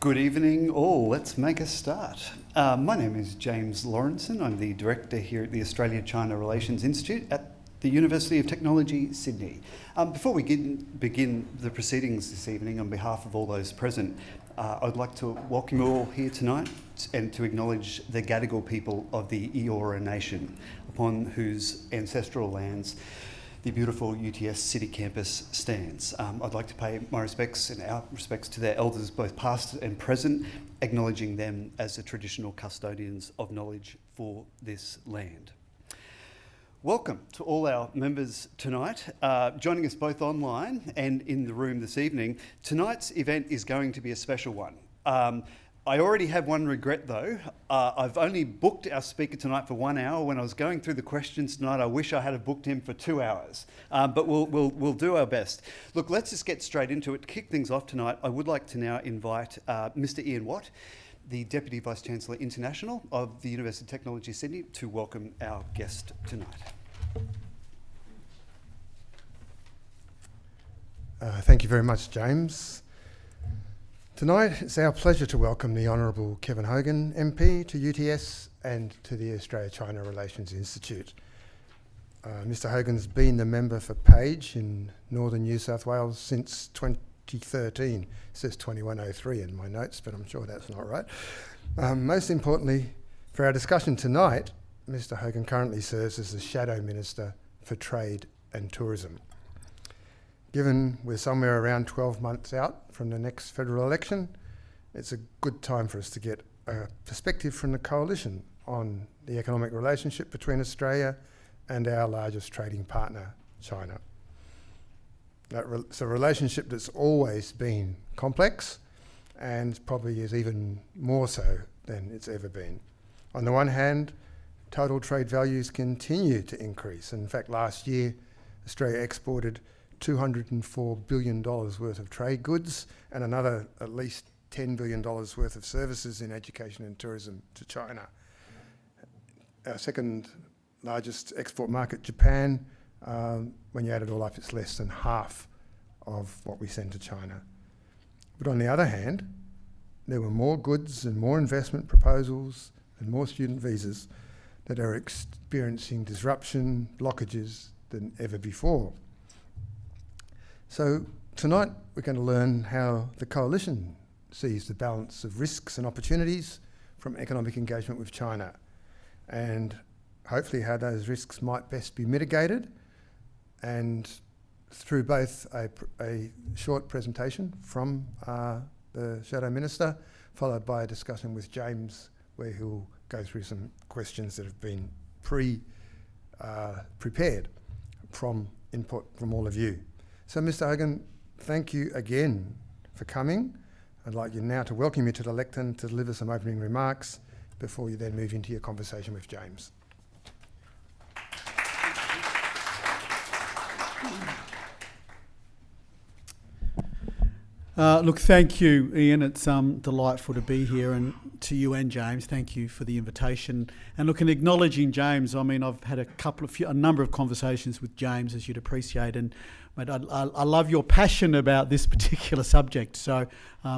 Good evening all, let's make a start. My name is James Lawrenson. I'm the Director here at the Australia-China Relations Institute at the University of Technology, Sydney. Before we begin the proceedings this evening, on behalf of all those present, I'd like to welcome you all here tonight and to acknowledge the Gadigal people of the Eora Nation, upon whose ancestral lands the beautiful UTS City campus stands. I'd like to pay my respects and our respects to their elders, both past and present, acknowledging them as the traditional custodians of knowledge for this land. Welcome to all our members tonight, joining us both online and in the room this evening. Tonight's event is going to be a special one. I already have one regret though. I've only booked our speaker tonight for 1 hour. When I was going through the questions tonight, I wish I had booked him for 2 hours, but we'll do our best. Look, let's just get straight into it. To kick things off tonight, I would like to now invite Mr. Ian Watt, the Deputy Vice-Chancellor International of the University of Technology Sydney, to welcome our guest tonight. Thank you very much, James. Tonight, it's our pleasure to welcome the Honourable Kevin Hogan, MP, to UTS and to the Australia-China Relations Institute. Mr. Hogan's been the member for Page in northern New South Wales since 2013. It says 2103 in my notes, but I'm sure that's not right. Most importantly, for our discussion tonight, Mr. Hogan currently serves as the Shadow Minister for Trade and Tourism. Given we're somewhere around 12 months out from the next federal election, it's a good time for us to get a perspective from the coalition on the economic relationship between Australia and our largest trading partner, China. It's a relationship that's always been complex and probably is even more so than it's ever been. On the one hand, total trade values continue to increase. In fact, last year, Australia exported $204 billion worth of trade goods and another at least $10 billion worth of services in education and tourism to China. Our second largest export market, Japan, when you add it all up, it's less than half of what we send to China. But on the other hand, there were more goods and more investment proposals and more student visas that are experiencing disruption, blockages than ever before. So tonight we're going to learn how the coalition sees the balance of risks and opportunities from economic engagement with China, and hopefully how those risks might best be mitigated, and through both a short presentation from the Shadow Minister, followed by a discussion with James, where he'll go through some questions that have been prepared from input from all of you. So, Mr. Hogan, thank you again for coming. I'd like you now to welcome you to the lectern to deliver some opening remarks before you then move into your conversation with James. Look, thank you, Ian. It's delightful to be here, and to you and James, thank you for the invitation. And look, in acknowledging James, I mean, I've had a number of conversations with James, as you'd appreciate, and mate, I love your passion about this particular subject. So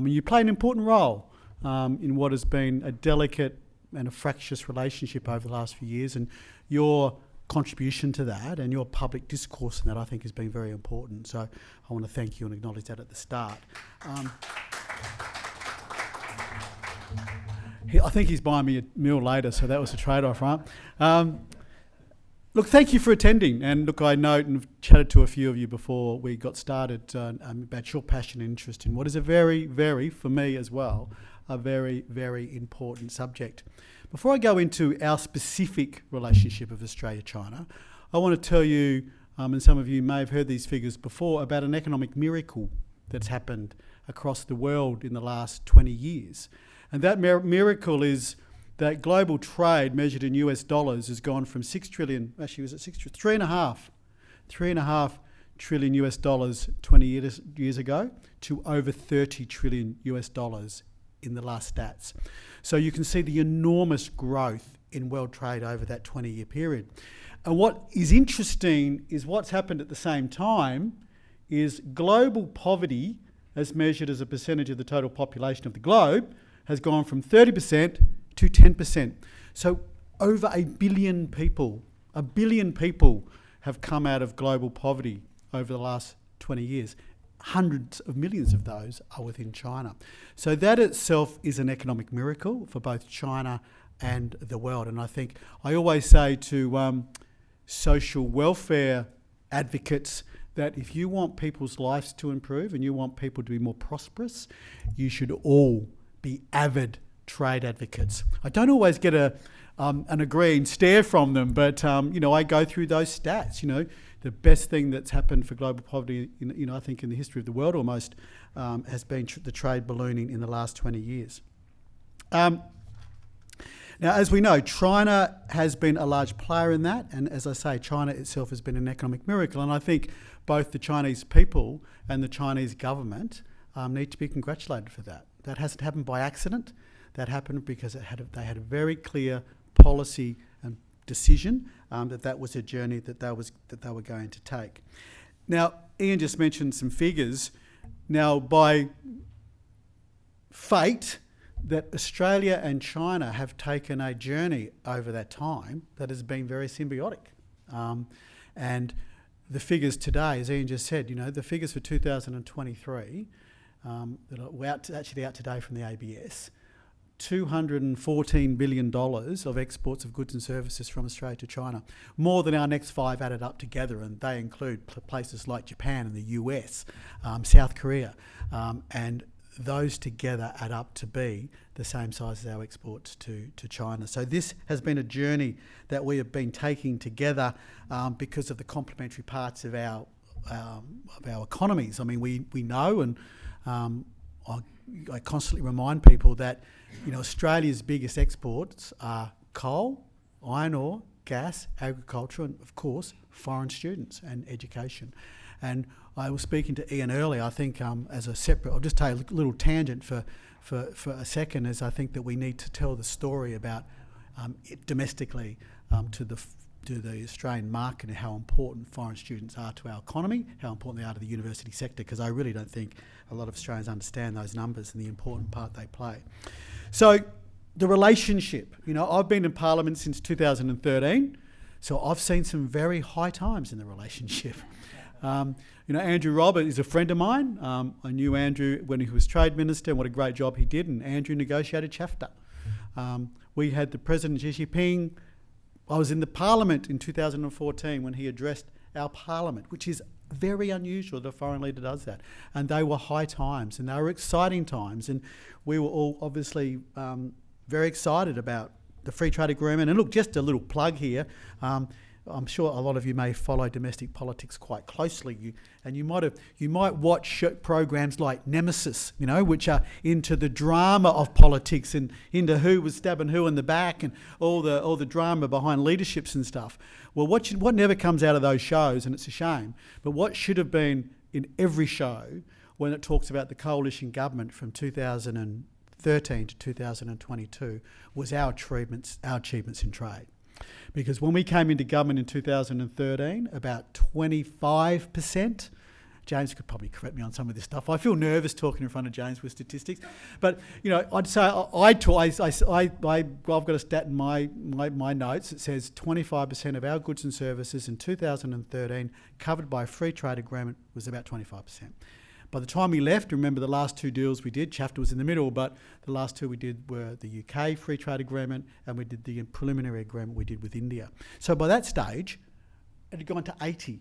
you play an important role in what has been a delicate and a fractious relationship over the last few years, and your contribution to that and your public discourse in that, I think, has been very important. So I want to thank you and acknowledge that at the start. I think he's buying me a meal later, so that was a trade-off, right? Look, thank you for attending. And look, I note and have chatted to a few of you before we got started about your passion and interest in what is a very, very, for me as well, a very, very important subject. Before I go into our specific relationship of Australia-China, I want to tell you, and some of you may have heard these figures before, about an economic miracle that's happened across the world in the last 20 years. And that miracle is that global trade measured in US dollars has gone from 6 trillion, actually was it 6 trillion? 3.5 trillion US dollars 20 years ago to over 30 trillion US dollars in the last stats. So you can see the enormous growth in world trade over that 20-year period. And what is interesting is what's happened at the same time is global poverty as measured as a percentage of the total population of the globe, has gone from 30% to 10%. So over 1 billion people have come out of global poverty over the last 20 years. Hundreds of millions of those are within China. So that itself is an economic miracle for both China and the world. And I think I always say to social welfare advocates that if you want people's lives to improve and you want people to be more prosperous, you should all be avid trade advocates. I don't always get an agreeing stare from them, but I go through those stats. The best thing that's happened for global poverty, I think in the history of the world almost, has been the trade ballooning in the last 20 years. Now, as we know, China has been a large player in that, and as I say, China itself has been an economic miracle, and I think both the Chinese people and the Chinese government need to be congratulated for that. That hasn't happened by accident. That happened because they had a very clear policy and decision that was a journey that they were going to take. Now, Ian just mentioned some figures. Now, by fate, that Australia and China have taken a journey over that time that has been very symbiotic. And the figures today, as Ian just said, the figures for 2023 that are actually out today from the ABS, $214 billion of exports of goods and services from Australia to China, more than our next 5 added up together, and they include places like Japan and the US, South Korea, and those together add up to be the same size as our exports to China. So this has been a journey that we have been taking together because of the complementary parts of our economies. I mean, we know, and I constantly remind people that Australia's biggest exports are coal, iron ore, gas, agriculture, and of course foreign students and education. And I was speaking to Ian earlier. I think as a separate, I'll just take a little tangent for a second, as I think that we need to tell the story about it domestically to the Australian market and how important foreign students are to our economy, how important they are to the university sector, because I really don't think a lot of Australians understand those numbers and the important part they play. So the relationship, I've been in Parliament since 2013, so I've seen some very high times in the relationship. Andrew Robert is a friend of mine. I knew Andrew when he was Trade Minister, and what a great job he did, and Andrew negotiated CHAFTA. We had the President Xi Jinping. I was in the Parliament in 2014 when he addressed our Parliament, which is very unusual that a foreign leader does that. And they were high times, and they were exciting times, and we were all obviously very excited about the free trade agreement. And look, just a little plug here. I'm sure a lot of you may follow domestic politics quite closely, and you might watch programs like Nemesis, which are into the drama of politics and into who was stabbing who in the back and all the drama behind leaderships and stuff. Well, what never comes out of those shows, and it's a shame, but what should have been in every show when it talks about the coalition government from 2013 to 2022 was our achievements in trade. Because when we came into government in 2013, about 25%, James could probably correct me on some of this stuff. I feel nervous talking in front of James with statistics, but I'd say I've got a stat in my notes that says 25% of our goods and services in 2013 covered by a free trade agreement was about 25%. By the time we left, remember the last 2 deals we did, CHAFTA was in the middle, but the last 2 we did were the UK free trade agreement, and we did the preliminary agreement we did with India. So by that stage, it had gone to 80.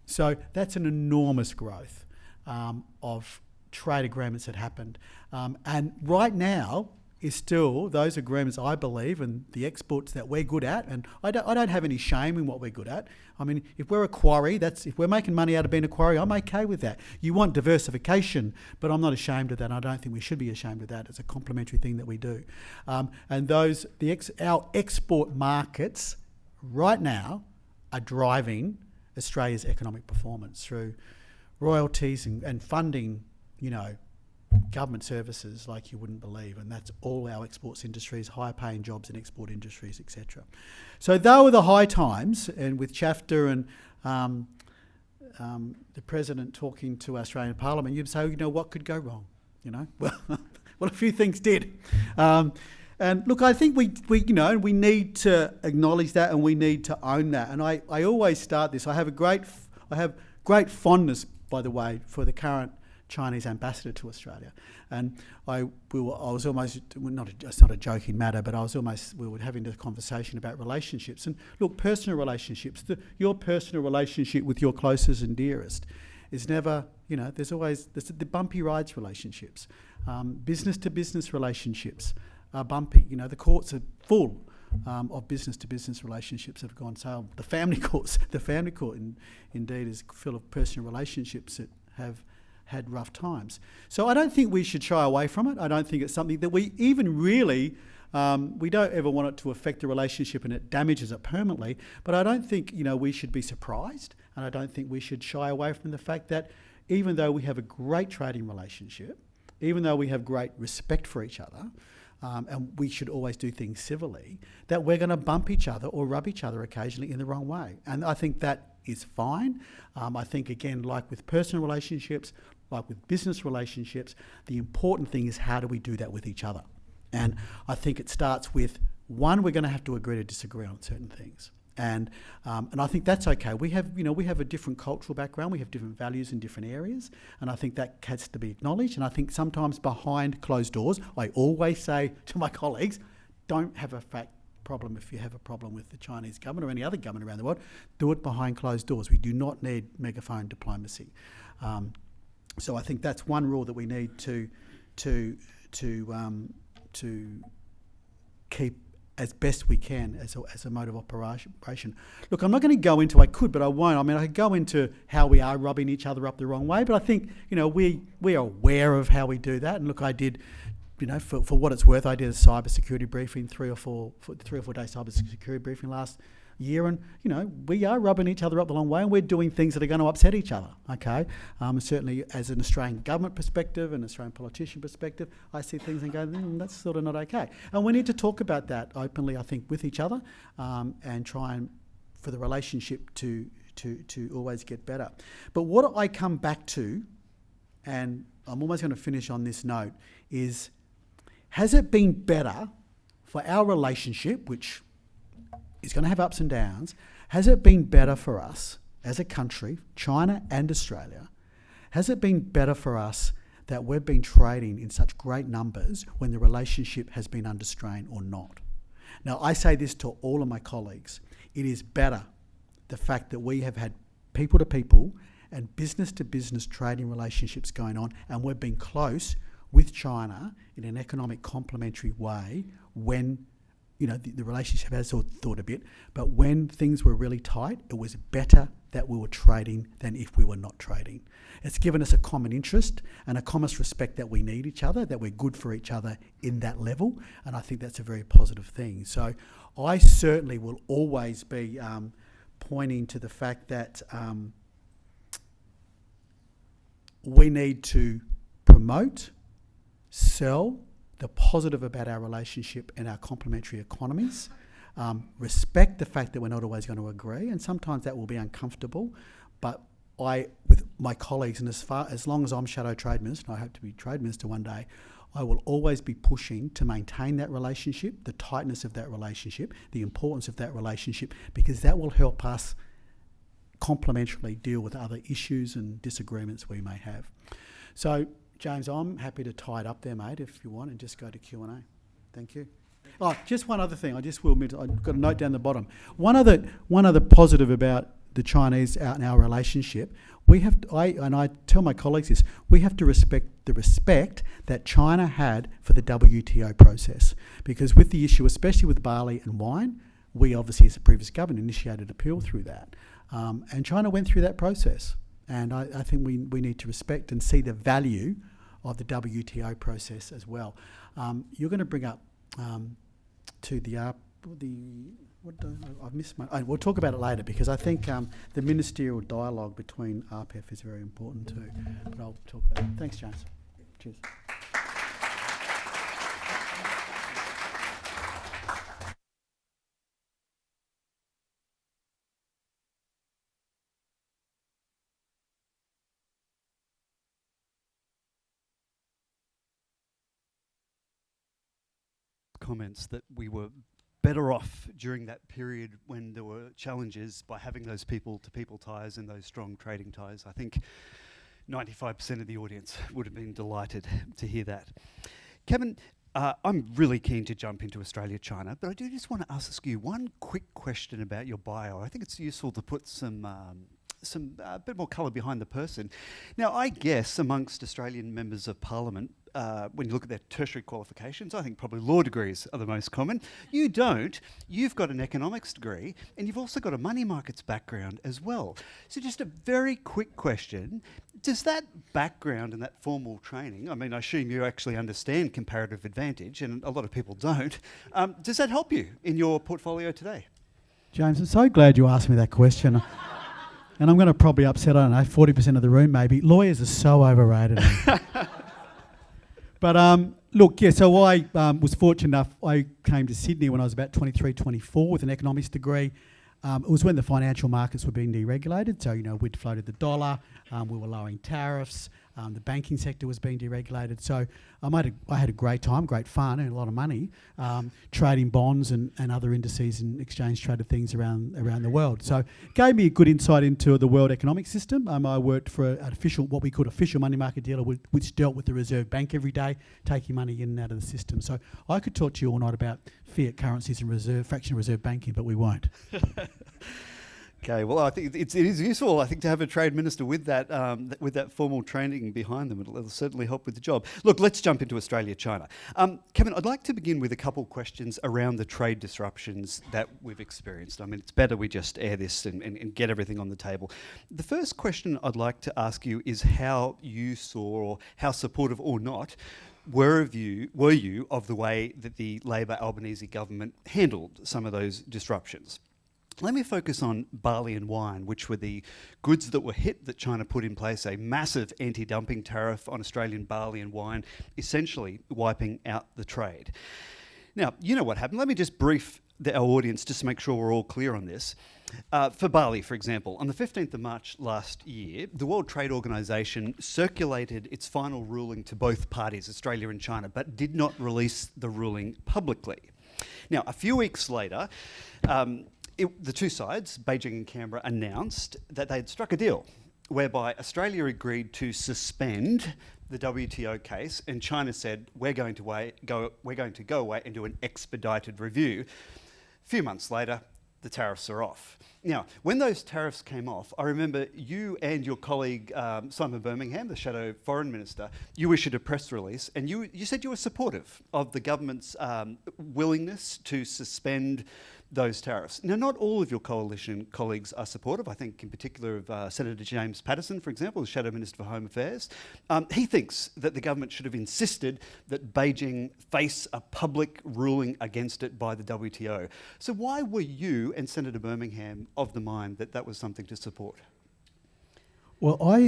So that's an enormous growth of trade agreements that happened. And right now is still those agreements, I believe, and the exports that we're good at, and I don't have any shame in what we're good at. I mean, if we're a quarry, if we're making money out of being a quarry, I'm okay with that. You want diversification, but I'm not ashamed of that. I don't think we should be ashamed of that. It's a complementary thing that we do. And our export markets right now are driving Australia's economic performance through royalties and funding, government services like you wouldn't believe, and that's all our exports industries, higher paying jobs in export industries, etc. So they were the high times, and with CHAFTA and the President talking to Australian Parliament, you'd say, what could go wrong? Well, a few things did. And look, I think we need to acknowledge that, and we need to own that. And I always start this. I have great fondness, by the way, for the current Chinese ambassador to Australia, and I was almost it's not a joking matter, but we were having a conversation about relationships. And look, personal relationships, your personal relationship with your closest and dearest is never, there's always the bumpy rides relationships, business to business relationships are bumpy. The courts are full of business to business relationships that have gone sour. The family court indeed is full of personal relationships that have had rough times. So I don't think we should shy away from it. I don't think it's something that we even really, we don't ever want it to affect the relationship and it damages it permanently, but I don't think, we should be surprised, and I don't think we should shy away from the fact that even though we have a great trading relationship, even though we have great respect for each other, and we should always do things civilly, that we're going to bump each other or rub each other occasionally in the wrong way. And I think that is fine. I think, again, like with personal relationships, like with business relationships, the important thing is how do we do that with each other? And I think it starts with, one, we're going to have to agree to disagree on certain things. And I think that's okay. We have a different cultural background. We have different values in different areas, and I think that has to be acknowledged. And I think sometimes behind closed doors, I always say to my colleagues, don't have a problem if you have a problem with the Chinese government or any other government around the world. Do it behind closed doors. We do not need megaphone diplomacy. So I think that's one rule that we need to keep as best we can as a mode of operation. Look, I'm not going to go into, I could, but I won't. I mean, I could go into how we are rubbing each other up the wrong way, but I think, we are aware of how we do that. And look, I did, for what it's worth, I did a cybersecurity briefing, 3 or 4 day cybersecurity briefing last year, and we are rubbing each other up the long way, and we're doing things that are going to upset each other. Okay, certainly as an Australian government perspective and Australian politician perspective, I see things and go, that's sort of not okay. And we need to talk about that openly, I think, with each other, and try and for the relationship to always get better. But what I come back to, and I'm almost going to finish on this note, is has it been better for our relationship, which is going to have ups and downs, has it been better for us as a country, China and Australia, has it been better for us that we've been trading in such great numbers when the relationship has been under strain or not? Now, I say this to all of my colleagues. It is better, the fact that we have had people-to-people and business-to-business trading relationships going on, and we've been close with China in an economic complementary way when the relationship has thawed a bit, but when things were really tight, it was better that we were trading than if we were not trading. It's given us a common interest and a common respect that we need each other, that we're good for each other in that level, and I think that's a very positive thing. So I certainly will always be pointing to the fact that we need to promote, sell the positive about our relationship and our complementary economies, respect the fact that we're not always going to agree, and sometimes that will be uncomfortable, but with my colleagues, and as long as I'm Shadow Trade Minister, and I hope to be Trade Minister one day, I will always be pushing to maintain that relationship, the tightness of that relationship, the importance of that relationship, because that will help us complementarily deal with other issues and disagreements we may have. So, James, I'm happy to tie it up there, mate, if you want, and just go to Q&A. Thank you. Oh, just one other thing. I've got a note down the bottom. One other positive about the Chinese out in our relationship, I tell my colleagues this, we have to respect the respect that China had for the WTO process. Because with the issue, especially with barley and wine, we obviously, as the previous government, initiated appeal through that. And China went through that process. And I think we need to respect and see the value of the WTO process as well. You're going to bring up I've missed we'll talk about it later, because I think the ministerial dialogue between RPEF is very important too. But I'll talk about it. Thanks, James. Cheers. comments that we were better off during that period when there were challenges by having those people-to-people ties and those strong trading ties. I think 95% of the audience would have been delighted to hear that. Kevin, I'm really keen to jump into Australia-China, but I do just want to ask you one quick question about your bio. I think it's useful to put some bit more colour behind the person. Now, I guess amongst Australian members of Parliament, when you look at their tertiary qualifications, I think probably law degrees are the most common. You don't. You've got an economics degree, and you've also got a money markets background as well. So just a very quick question. Does that background and that formal training, I mean, I assume you actually understand comparative advantage, and a lot of people don't, does that help you in your portfolio today? James, I'm so glad you asked me that question. And I'm going to probably upset, I don't know, 40% of the room maybe. Lawyers are so overrated. But look, yeah, so I was fortunate enough, I came to Sydney when I was about 23, 24 with an economics degree. It was when the financial markets were being deregulated. So, you know, we'd floated the dollar, we were lowering tariffs, the banking sector was being deregulated. So I had a great time, great fun and a lot of money trading bonds and other indices and exchange traded things around the world. So it gave me a good insight into the world economic system. I worked for an official, what we called official money market dealer, which dealt with the Reserve Bank every day, taking money in and out of the system. So I could talk to you all night about fiat currencies and fractional reserve banking, but we won't. Okay, well, I think it is useful, I think, to have a trade minister with that formal training behind them. It'll certainly help with the job. Look, let's jump into Australia-China. Kevin, I'd like to begin with a couple questions around the trade disruptions that we've experienced. I mean, it's better we just air this and get everything on the table. The first question I'd like to ask you is how you saw, or how supportive or not, were you of the way that the Labor Albanese government handled some of those disruptions? Let me focus on barley and wine, which were the goods that were hit that China put in place a massive anti-dumping tariff on Australian barley and wine, essentially wiping out the trade. Now, you know what happened. Let me just brief our audience just to make sure we're all clear on this. For barley, for example, on the 15th of March last year, the World Trade Organization circulated its final ruling to both parties, Australia and China, but did not release the ruling publicly. Now, a few weeks later, the two sides, Beijing and Canberra, announced that they had struck a deal whereby Australia agreed to suspend the WTO case, and China said, we're going to go away and do an expedited review. A few months later, the tariffs are off. Now, when those tariffs came off, I remember you and your colleague Simon Birmingham, the Shadow Foreign Minister, you issued a press release, and you said you were supportive of the government's willingness to suspend those tariffs. Now, not all of your coalition colleagues are supportive. I think in particular of Senator James Patterson, for example, the Shadow Minister for Home Affairs. He thinks that the government should have insisted that Beijing face a public ruling against it by the WTO. So why were you and Senator Birmingham of the mind that that was something to support? Well,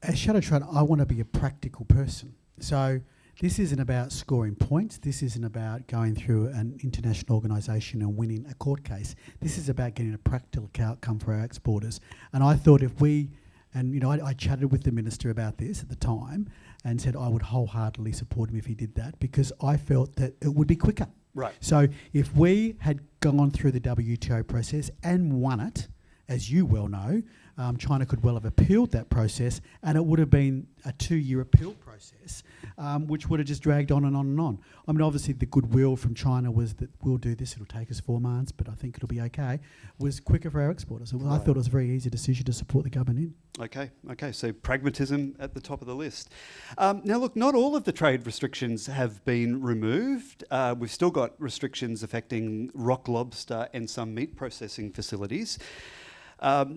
as Shadow Trader, I want to be a practical person. So this isn't about scoring points. This isn't about going through an international organisation and winning a court case. This is about getting a practical outcome for our exporters. And I thought if we, and you know, I chatted with the minister about this at the time and said I would wholeheartedly support him if he did that, because I felt that it would be quicker. Right. So if we had gone through the WTO process and won it, as you well know, China could well have appealed that process, and it would have been a 2-year appeal process, which would have just dragged on and on and on. I mean, obviously the goodwill from China was that we'll do this, it'll take us 4 months, but I think it'll be okay, was quicker for our exporters. So I thought it was a very easy decision to support the government in. Okay, so pragmatism at the top of the list. Now look, not all of the trade restrictions have been removed. We've still got restrictions affecting rock lobster and some meat processing facilities.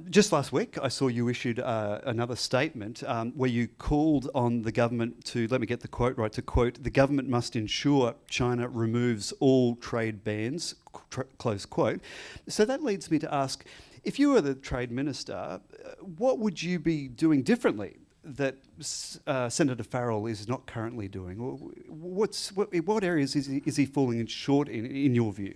Just last week, I saw you issued another statement where you called on the government to, let me get the quote right, to quote, the government must ensure China removes all trade bans, close quote. So that leads me to ask, if you were the trade minister, what would you be doing differently that Senator Farrell is not currently doing? What areas is he falling short in your view?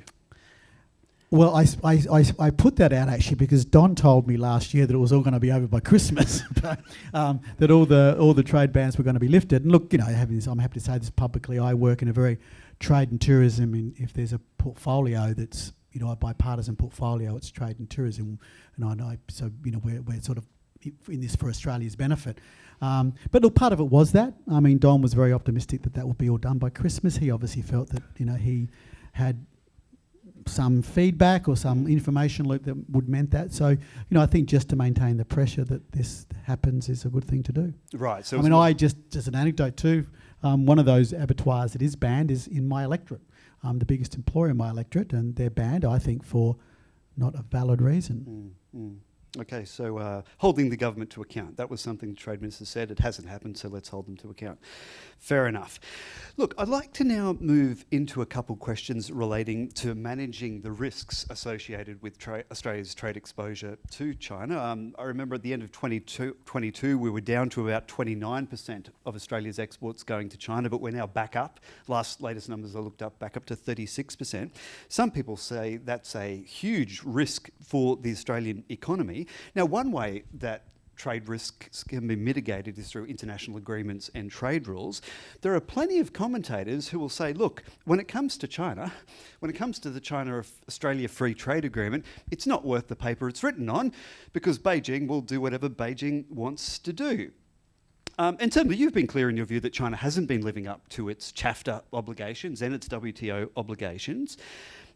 Well, I put that out actually because Don told me last year that it was all going to be over by Christmas, that all the trade bans were going to be lifted. And look, you know, I'm happy to say this publicly. I work in a very trade and tourism, if there's a portfolio that's, a bipartisan portfolio, it's trade and tourism. And I know, so, we're sort of in this for Australia's benefit. But look, part of it was that. Don was very optimistic that would be all done by Christmas. He obviously felt that, he had some feedback or some information loop that would meant that. So, I think just to maintain the pressure that this happens is a good thing to do. Right. So I just an anecdote too, one of those abattoirs that is banned is in my electorate. The biggest employer in my electorate, and they're banned, I think, for not a valid reason. Okay, so holding the government to account. That was something the Trade Minister said. It hasn't happened, so let's hold them to account. Fair enough. Look, I'd like to now move into a couple questions relating to managing the risks associated with Australia's trade exposure to China. I remember at the end of 2022, we were down to about 29% of Australia's exports going to China, but we're now back up. Latest numbers I looked up, back up to 36%. Some people say that's a huge risk for the Australian economy. Now, one way that trade risks can be mitigated is through international agreements and trade rules. There are plenty of commentators who will say, look, when it comes to China, when it comes to the China-Australia Free Trade Agreement, it's not worth the paper it's written on because Beijing will do whatever Beijing wants to do. And certainly you've been clear in your view that China hasn't been living up to its CHAFTA obligations and its WTO obligations.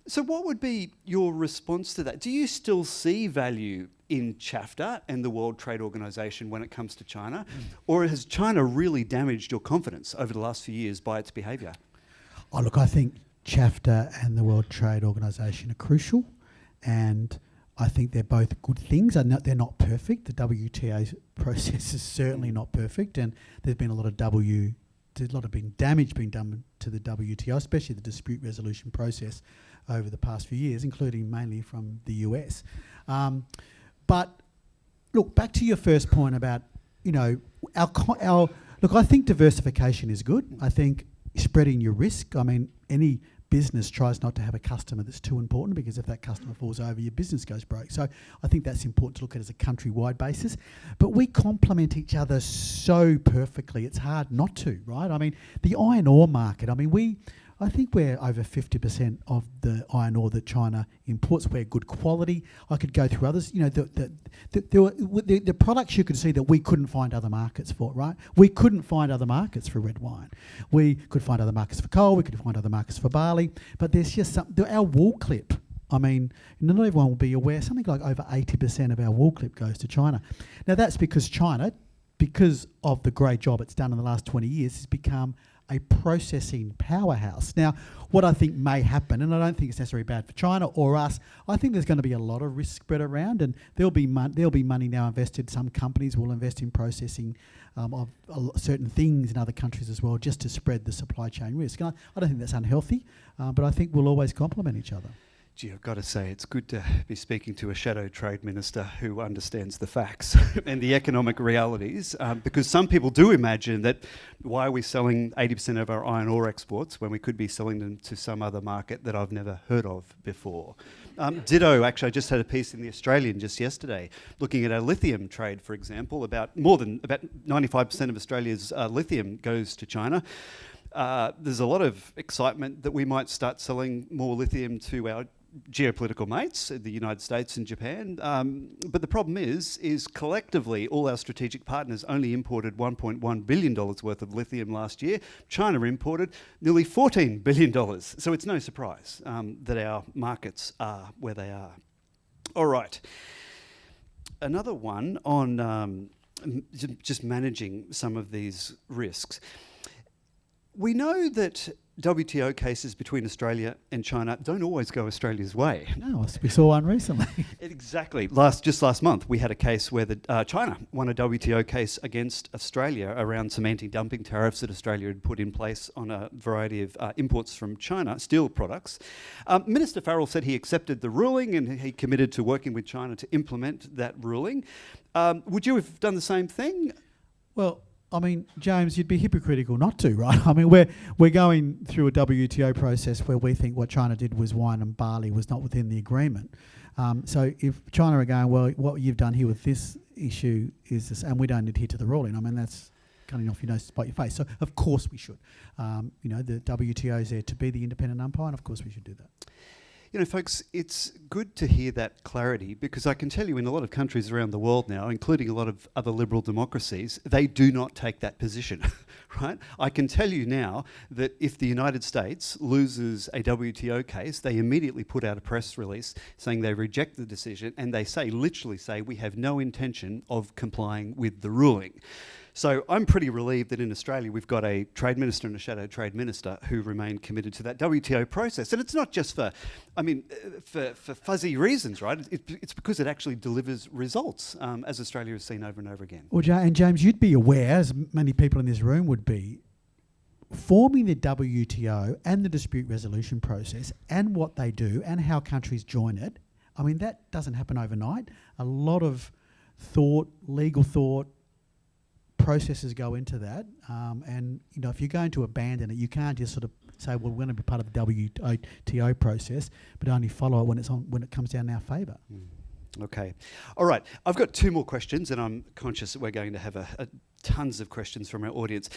So what would be your response to that? Do you still see value in CHAFTA and the World Trade Organization when it comes to China? Or has China really damaged your confidence over the last few years by its behaviour? Oh, look, I think CHAFTA and the World Trade Organization are crucial, and I think they're both good things. They're not perfect. The WTO process is certainly not perfect, and there's been a lot of damage being done to the WTO, especially the dispute resolution process over the past few years, including mainly from the US. But look, back to your first point about, I think diversification is good. I think spreading your risk. Any business tries not to have a customer that's too important, because if that customer falls over, your business goes broke. So I think that's important to look at as a countrywide basis. But we complement each other so perfectly, it's hard not to, right? The iron ore market, I think we're over 50% of the iron ore that China imports. We're good quality. I could go through others. The products you could see that we couldn't find other markets for, right? We couldn't find other markets for red wine. We could find other markets for coal. We could find other markets for barley. But there's just our wool clip. Not everyone will be aware, something like over 80% of our wool clip goes to China. Now that's because China, because of the great job it's done in the last 20 years, has become a processing powerhouse. Now, what I think may happen, and I don't think it's necessarily bad for China or us, I think there's going to be a lot of risk spread around, and there'll be money now invested. Some companies will invest in processing of certain things in other countries as well, just to spread the supply chain risk. And I don't think that's unhealthy, but I think we'll always complement each other. Gee, I've got to say, it's good to be speaking to a shadow trade minister who understands the facts and the economic realities, because some people do imagine that why are we selling 80% of our iron ore exports when we could be selling them to some other market that I've never heard of before. Ditto, actually, I just had a piece in The Australian just yesterday looking at our lithium trade, for example. About 95% of Australia's lithium goes to China. There's a lot of excitement that we might start selling more lithium to our geopolitical mates, the United States and Japan. But the problem is collectively all our strategic partners only imported $1.1 billion worth of lithium last year. China imported nearly $14 billion. So it's no surprise that our markets are where they are. All right. Another one on just managing some of these risks. We know that WTO cases between Australia and China don't always go Australia's way. No, we saw one recently. Exactly. Just last month, we had a case where China won a WTO case against Australia around some anti-dumping tariffs that Australia had put in place on a variety of imports from China, steel products. Minister Farrell said he accepted the ruling and he committed to working with China to implement that ruling. Would you have done the same thing? Well, James, you'd be hypocritical not to, right? We're going through a WTO process where we think what China did was wine and barley was not within the agreement. So if China are going, well, what you've done here with this issue is this, and we don't adhere to the ruling, that's cutting off your nose to spite your face. So of course we should. The WTO is there to be the independent umpire, and of course we should do that. You know, folks, it's good to hear that clarity, because I can tell you in a lot of countries around the world now, including a lot of other liberal democracies, they do not take that position, right? I can tell you now that if the United States loses a WTO case, they immediately put out a press release saying they reject the decision, and they literally say, we have no intention of complying with the ruling. So I'm pretty relieved that in Australia we've got a trade minister and a shadow trade minister who remain committed to that WTO process. And it's not just for fuzzy reasons, right? It's because it actually delivers results, as Australia has seen over and over again. Well, and James, you'd be aware, as many people in this room would be, forming the WTO and the dispute resolution process and what they do and how countries join it, I mean, that doesn't happen overnight. A lot of thought, legal thought, processes go into that, and if you're going to abandon it, you can't just sort of say, well, we're going to be part of the WTO process, but only follow it when it comes down in our favour. Okay. All right. I've got two more questions, and I'm conscious that we're going to have tons of questions from our audience.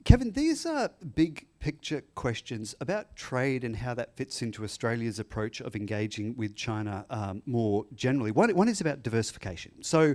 Kevin, these are big picture questions about trade and how that fits into Australia's approach of engaging with China more generally. One is about diversification. So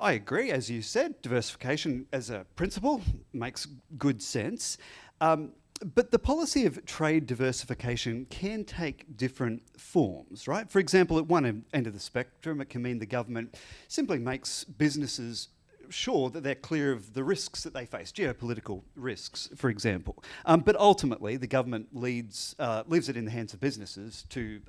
I agree, as you said, diversification as a principle makes good sense. But the policy of trade diversification can take different forms, right? For example, at one end of the spectrum, it can mean the government simply makes businesses sure that they're clear of the risks that they face, geopolitical risks, for example. But ultimately, the government leaves it in the hands of businesses to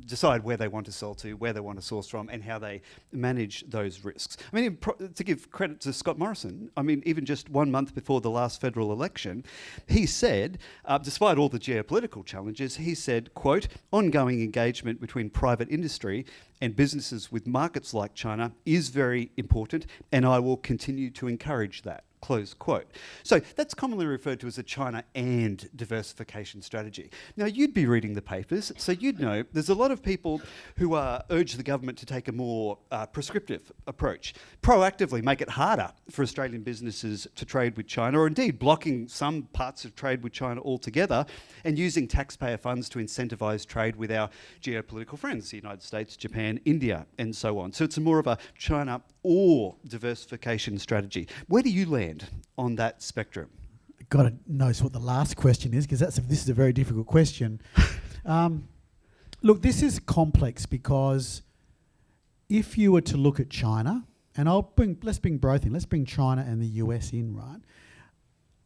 decide where they want to sell to, where they want to source from, and how they manage those risks. I mean, to give credit to Scott Morrison, I mean, even just 1 month before the last federal election, he said, despite all the geopolitical challenges, he said, quote, ongoing engagement between private industry and businesses with markets like China is very important, and I will continue to encourage that, close quote. So that's commonly referred to as a China and diversification strategy. Now, you'd be reading the papers, so you'd know there's a lot of people who urge the government to take a more prescriptive approach, proactively make it harder for Australian businesses to trade with China, or indeed blocking some parts of trade with China altogether, and using taxpayer funds to incentivise trade with our geopolitical friends, the United States, Japan, India, and so on. So it's more of a China or diversification strategy. Where do you land on that spectrum? Got to know what the last question is, because this is a very difficult question. Look, this is complex, because if you were to look at China, and let's bring both in. Let's bring China and the US in, right?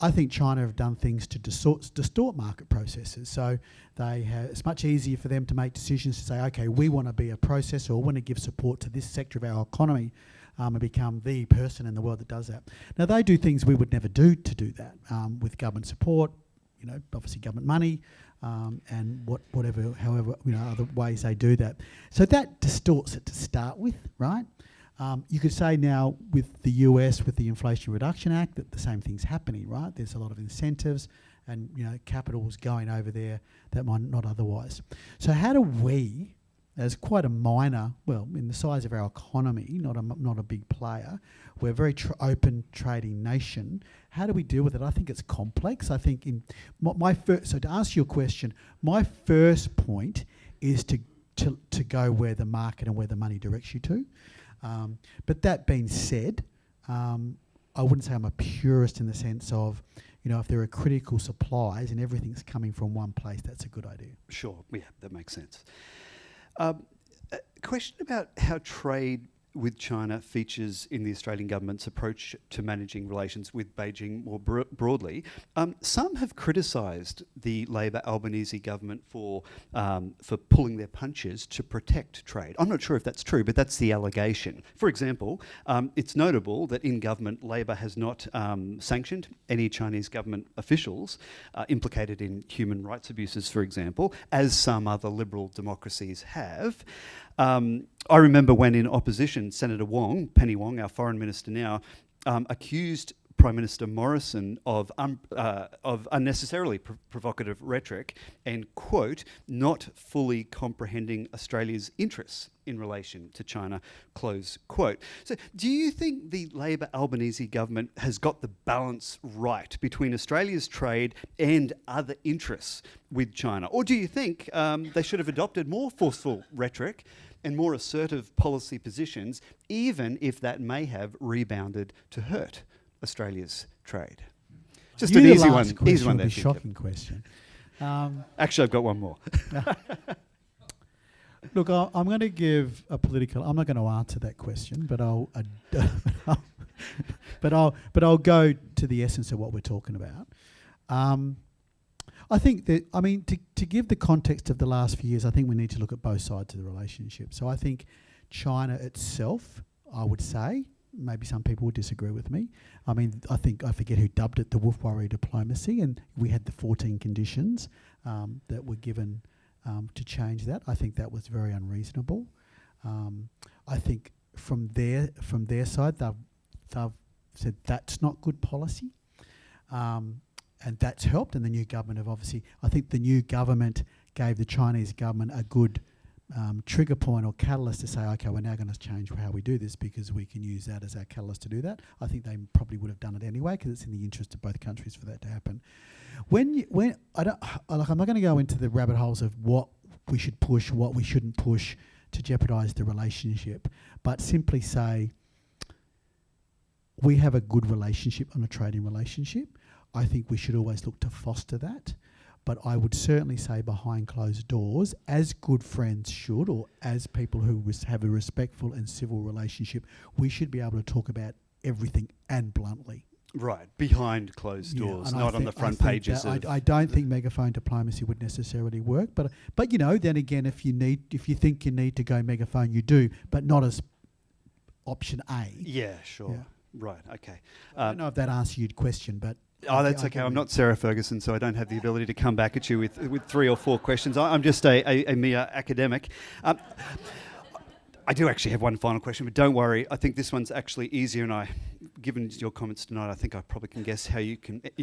I think China have done things to distort market processes. So it's much easier for them to make decisions to say, okay, we want to be a processor, or want to give support to this sector of our economy, and become the person in the world that does that. Now, they do things we would never do to do that, with government support, obviously government money, and however other ways they do that. So that distorts it to start with, right? You could say now with the US, with the Inflation Reduction Act, that the same thing's happening, right? There's a lot of incentives, and capital's going over there that might not otherwise. So how do we, as quite a minor, in the size of our economy, not a big player, we're a very open trading nation. How do we deal with it? I think it's complex. I think so to answer your question, my first point is to go where the market and where the money directs you to. But that being said, I wouldn't say I'm a purist in the sense of, if there are critical supplies and everything's coming from one place, that's a good idea. Sure, yeah, that makes sense. A question about how trade with China features in the Australian government's approach to managing relations with Beijing more broadly. Some have criticised the Labor Albanese government for pulling their punches to protect trade. I'm not sure if that's true, but that's the allegation. For example, it's notable that in government, Labor has not sanctioned any Chinese government officials implicated in human rights abuses, for example, as some other liberal democracies have. I remember when in opposition, Senator Penny Wong, our foreign minister now, accused Prime Minister Morrison of unnecessarily provocative rhetoric and, quote, not fully comprehending Australia's interests in relation to China, close quote. So do you think the Labor Albanese government has got the balance right between Australia's trade and other interests with China? Or do you think they should have adopted more forceful rhetoric and more assertive policy positions, even if that may have rebounded to hurt Australia's trade? Just an easy one. Easy one there. Shocking question. Actually, I've got one more. Look, I'm going to give a political. I'm not going to answer that question, but I'll go to the essence of what we're talking about. I think that, I mean, to give the context of the last few years, I think we need to look at both sides of the relationship. So I think China itself, I would say, maybe some people would disagree with me. I mean, I forget who dubbed it the wolf warrior diplomacy, and we had the 14 conditions that were given to change that. I think that was very unreasonable. I think from their side, they've said that's not good policy. And that's helped, and the new government have obviously, I think the new government gave the Chinese government a good trigger point or catalyst to say, okay, we're now going to change how we do this because we can use that as our catalyst to do that. I think they probably would have done it anyway because it's in the interest of both countries for that to happen. I'm not going to go into the rabbit holes of what we should push, what we shouldn't push to jeopardise the relationship, but simply say we have a good relationship on a trading relationship. I think we should always look to foster that. But I would certainly say behind closed doors, as good friends should, or as people who have a respectful and civil relationship, we should be able to talk about everything and bluntly. Right, behind closed doors, not on the front pages. I don't think megaphone diplomacy would necessarily work. But you know, then again, if you think you need to go megaphone, you do, but not as option A. Yeah, sure. Yeah. Right, okay. I don't know if that answers your question, but... Oh, that's okay. I'm not Sarah Ferguson, so I don't have the ability to come back at you with 3 or 4 questions. I'm just a mere academic. I do actually have one final question, but don't worry. I think this one's actually easier, and given your comments tonight, I think I probably can guess how you're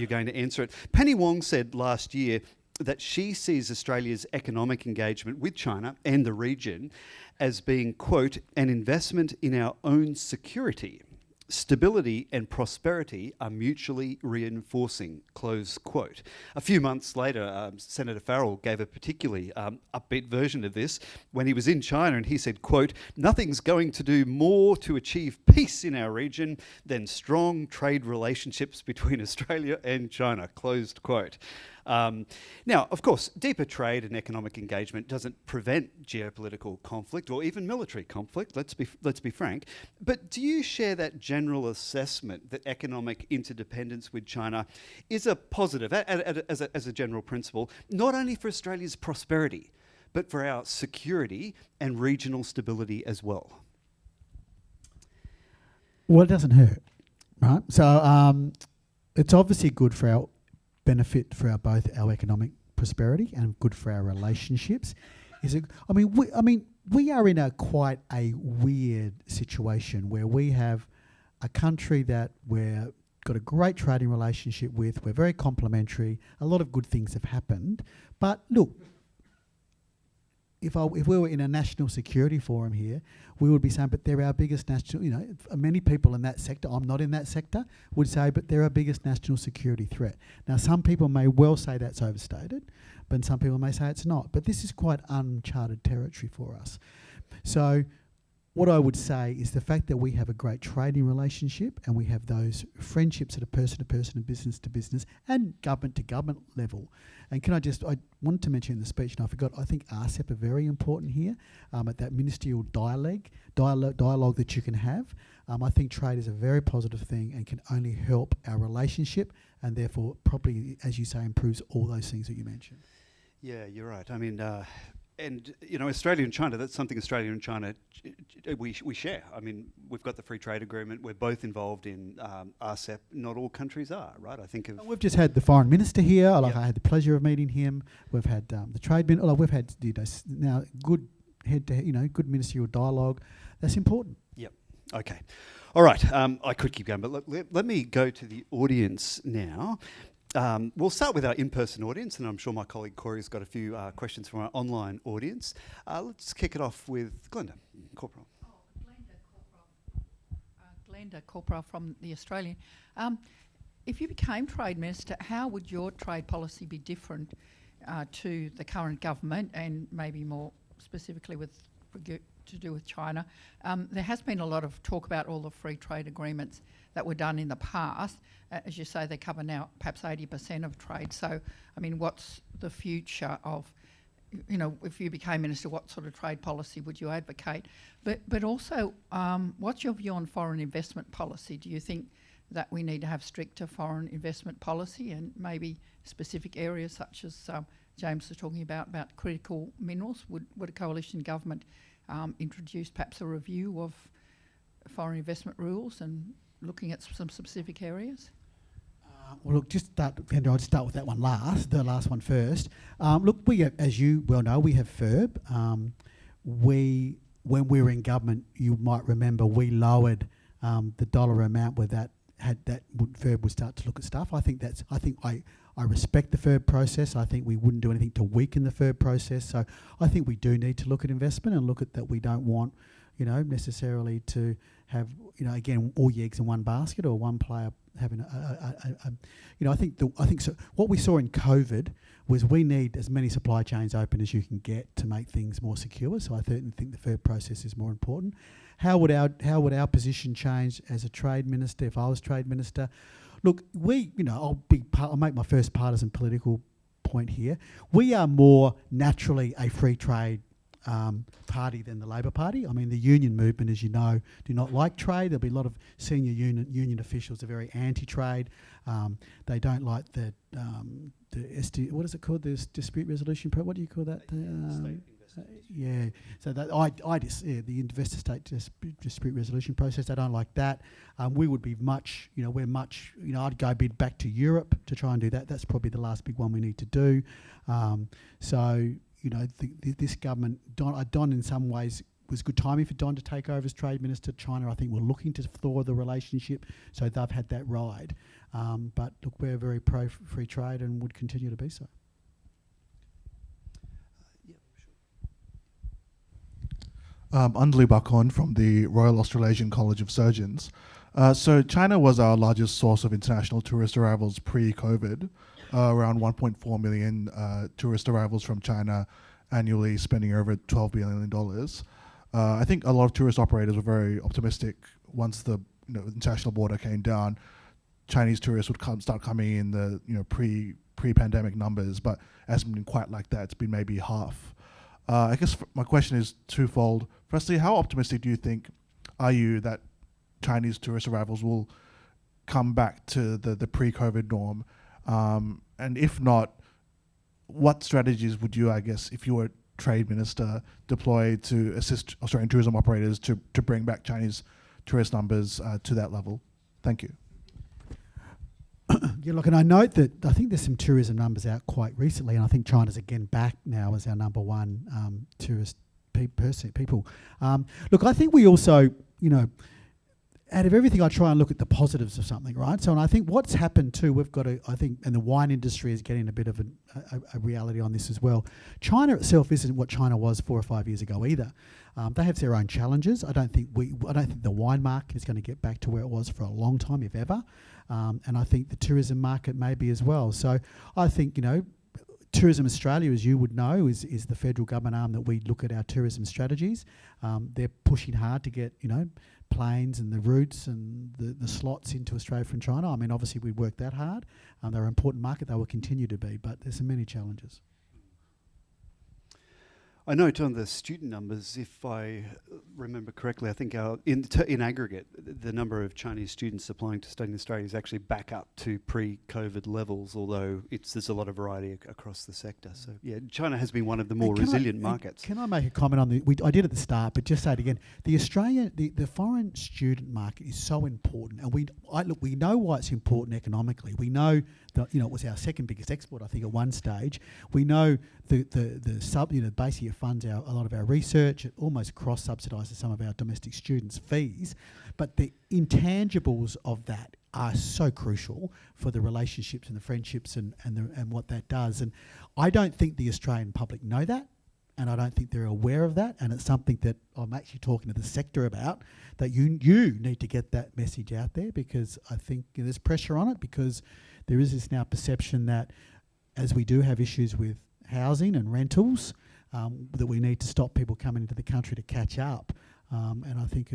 going to answer it. Penny Wong said last year that she sees Australia's economic engagement with China and the region as being, quote, an investment in our own security. Stability and prosperity are mutually reinforcing, close quote. A few months later, Senator Farrell gave a particularly upbeat version of this when he was in China, and he said, quote, nothing's going to do more to achieve peace in our region than strong trade relationships between Australia and China, closed quote. Now, of course, deeper trade and economic engagement doesn't prevent geopolitical conflict or even military conflict, let's be frank. But do you share that general assessment that economic interdependence with China is a positive, as a general principle, not only for Australia's prosperity, but for our security and regional stability as well? Well, it doesn't hurt, right? So it's obviously good for our benefit for both our economic prosperity and good for our relationships. We are in quite a weird situation where we have a country that we've got a great trading relationship with. We're very complementary. A lot of good things have happened. But look, if we were in a national security forum here, we would be saying, but they're our biggest national, many people in that sector, I'm not in that sector, would say, but they're our biggest national security threat. Now, some people may well say that's overstated, but some people may say it's not. But this is quite uncharted territory for us. So what I would say is the fact that we have a great trading relationship and we have those friendships at a person-to-person and business-to-business and government-to-government level. And I wanted to mention in the speech, and I forgot, I think RCEP are very important here, at that ministerial dialogue that you can have. I think trade is a very positive thing and can only help our relationship and therefore probably, as you say, improves all those things that you mentioned. Yeah, you're right. I mean, and Australia and China, that's something Australia and China, we share. I mean, we've got the free trade agreement. We're both involved in RCEP. Not all countries are, right? I think we've just had the foreign minister here. I had the pleasure of meeting him. We've had the trade minister. We've had now good good ministerial dialogue. That's important. Yep. Okay. All right, I could keep going, but let me go to the audience now. We'll start with our in-person audience, and I'm sure my colleague Corey's got a few questions from our online audience. Let's kick it off with Glenda Corporal. Glenda Corporal from the Australian. If you became Trade Minister, how would your trade policy be different to the current government, and maybe more specifically to do with China? There has been a lot of talk about all the free trade agreements that were done in the past. As you say, they cover now perhaps 80% of trade. So, I mean, what's the future of, if you became minister, what sort of trade policy would you advocate? But also, what's your view on foreign investment policy? Do you think that we need to have stricter foreign investment policy, and maybe specific areas such as James was talking about critical minerals? Would a coalition government introduce perhaps a review of foreign investment rules and looking at some specific arees? Well, look, I'll start with that one last, the last one first. Look, we have, as you well know, we have FIRB. When we were in government, you might remember, we lowered the dollar amount where FIRB would start to look at stuff. I respect the FIRB process. I think we wouldn't do anything to weaken the FIRB process. So I think we do need to look at investment and look at that. We don't want, necessarily to have, again, all your eggs in one basket, or one player having I think so. What we saw in COVID was we need as many supply chains open as you can get to make things more secure. So I certainly think the FIRB process is more important. How would our position change as a trade minister if I was trade minister? Look, I'll make my first partisan political point here. We are more naturally a free trade party than the Labor Party. I mean, the union movement, as you know, do not like trade. There'll be a lot of senior union officials are very anti-trade. They don't like the what is it called? This dispute resolution. What do you call that? Yeah. So that the investor state dispute resolution process. They don't like that. We would be much. I'd go a bit back to Europe to try and do that. That's probably the last big one we need to do. This government, Don in some ways was good timing for Don to take over as trade minister. China, I think, were looking to thaw the relationship, so they've had that ride. But look, we're very pro-free trade and would continue to be so. Andli Bakon from the Royal Australasian College of Surgeons. So China was our largest source of international tourist arrivals pre-COVID. Around 1.4 million tourist arrivals from China annually, spending over $12 billion. I think a lot of tourist operators were very optimistic once the international border came down. Chinese tourists would start coming in the pre-pandemic numbers, but it hasn't been quite like that. It's been maybe half. I guess my question is twofold. Firstly, how optimistic are you that Chinese tourist arrivals will come back to the pre-COVID norm? And if not, what strategies would you, I guess, if you were trade minister, deploy to assist Australian tourism operators to bring back Chinese tourist numbers to that level? Thank you. Yeah, look, and I note that I think there's some tourism numbers out quite recently, and I think China's again back now as our number one tourist people. Look, I think we also, out of everything, I try and look at the positives of something, right? So, and I think what's happened too, and the wine industry is getting a bit of a reality on this as well. China itself isn't what China was 4 or 5 years ago either. They have their own challenges. I don't think the wine market is going to get back to where it was for a long time, if ever. And I think the tourism market may be as well. So I think, Tourism Australia, as you would know, is the federal government arm that we look at our tourism strategies. They're pushing hard to get, planes and the routes and the slots into Australia from China. I mean, obviously we work that hard. They're an important market. They will continue to be, but there's so many challenges. I note on the student numbers, if I remember correctly, I think in aggregate, the number of Chinese students applying to study in Australia is actually back up to pre-COVID levels, although there's a lot of variety across the sector. So yeah, China has been one of the more resilient markets. Can I make a comment on I did at the start, but just say it again. The foreign student market is so important, and we know why it's important economically. We know that it was our second biggest export, I think, at one stage. We know basically it funds a lot of our research. It almost cross-subsidises some of our domestic students' fees. But the intangibles of that are so crucial for the relationships and the friendships and what that does. And I don't think the Australian public know that, and I don't think they're aware of that. And it's something that I'm actually talking to the sector about, that you need to get that message out there, because I think there's pressure on it, because there is this now perception that as we do have issues with housing and rentals, that we need to stop people coming into the country to catch up. And I think,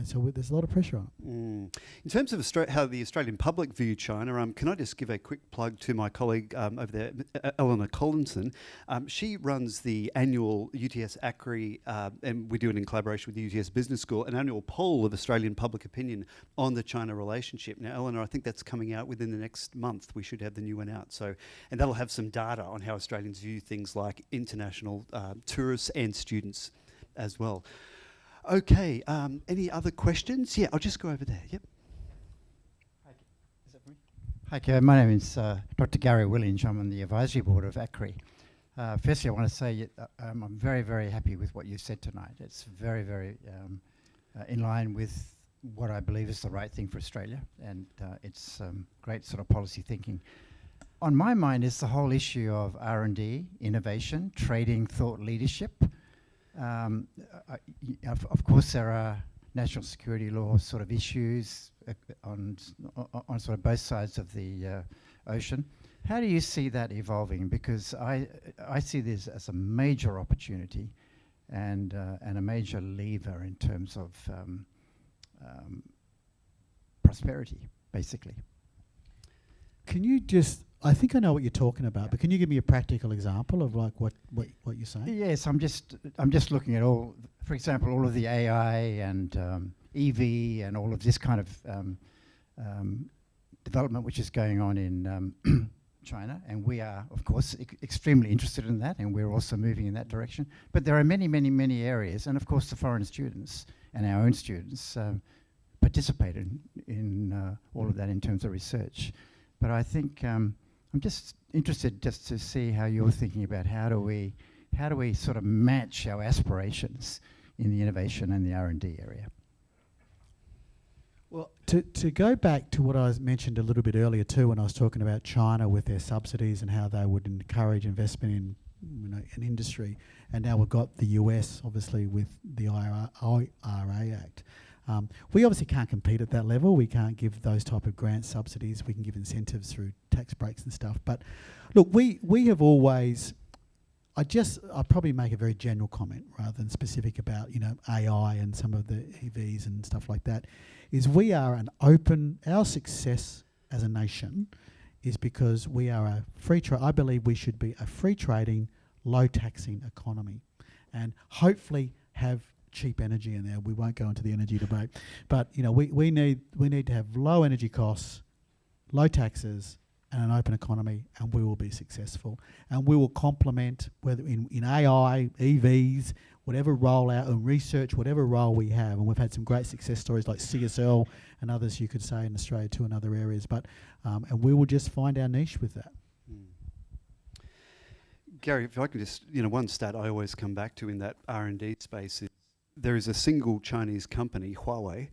so there's a lot of pressure on it. In terms of how the Australian public view China, can I just give a quick plug to my colleague over there, Eleanor Collinson. She runs the annual UTS ACRI, and we do it in collaboration with the UTS Business School, an annual poll of Australian public opinion on the China relationship. Now, Eleanor, I think that's coming out within the next month. We should have the new one out. So, and that'll have some data on how Australians view things like international tourists and students as well. Okay, any other questions? Yeah, I'll just go over there. Yep. Hi, Kevin. My name is Dr. Gary Willinge. I'm on the advisory board of ACRI. Firstly, I want to say I'm very, very happy with what you said tonight. It's very, very in line with what I believe is the right thing for Australia, and it's great sort of policy thinking. On my mind is the whole issue of R&D, innovation, trading, thought leadership. Of course, there are national security law sort of issues on sort of both sides of the ocean. How do you see that evolving? Because I see this as a major opportunity and a major lever in terms of prosperity, basically. Can you just, I think I know what you're talking about, but can you give me a practical example of like what you're saying? Yes, I'm just looking at all, for example, all of the AI and EV and all of this kind of development which is going on in China, and we are, of course, extremely interested in that, and we're also moving in that direction. But there are many, many, many areas, and of course the foreign students and our own students participate in all of that in terms of research. But I think I'm just interested just to see how you're thinking about how do we sort of match our aspirations in the innovation and the R&D area. Well, to go back to what I mentioned a little bit earlier too, when I was talking about China with their subsidies and how they would encourage investment in an industry, and now we've got the US obviously with the IRA Act. We obviously can't compete at that level. We can't give those type of grant subsidies. We can give incentives through tax breaks and stuff. But look, we have always, I'll probably make a very general comment rather than specific about, AI and some of the EVs and stuff like that, is we are our success as a nation is because we are a free trade. I believe we should be a free trading, low taxing economy, and hopefully have cheap energy in there. We won't go into the energy debate, but we need to have low energy costs, low taxes, and an open economy, and we will be successful. And we will complement, whether in AI, EVs, whatever rollout and research, whatever role we have. And we've had some great success stories like CSL and others, you could say, in Australia too, and other areas. But and we will just find our niche with that. Gary, if I can just, one stat I always come back to in that R&D space is there is a single Chinese company, Huawei,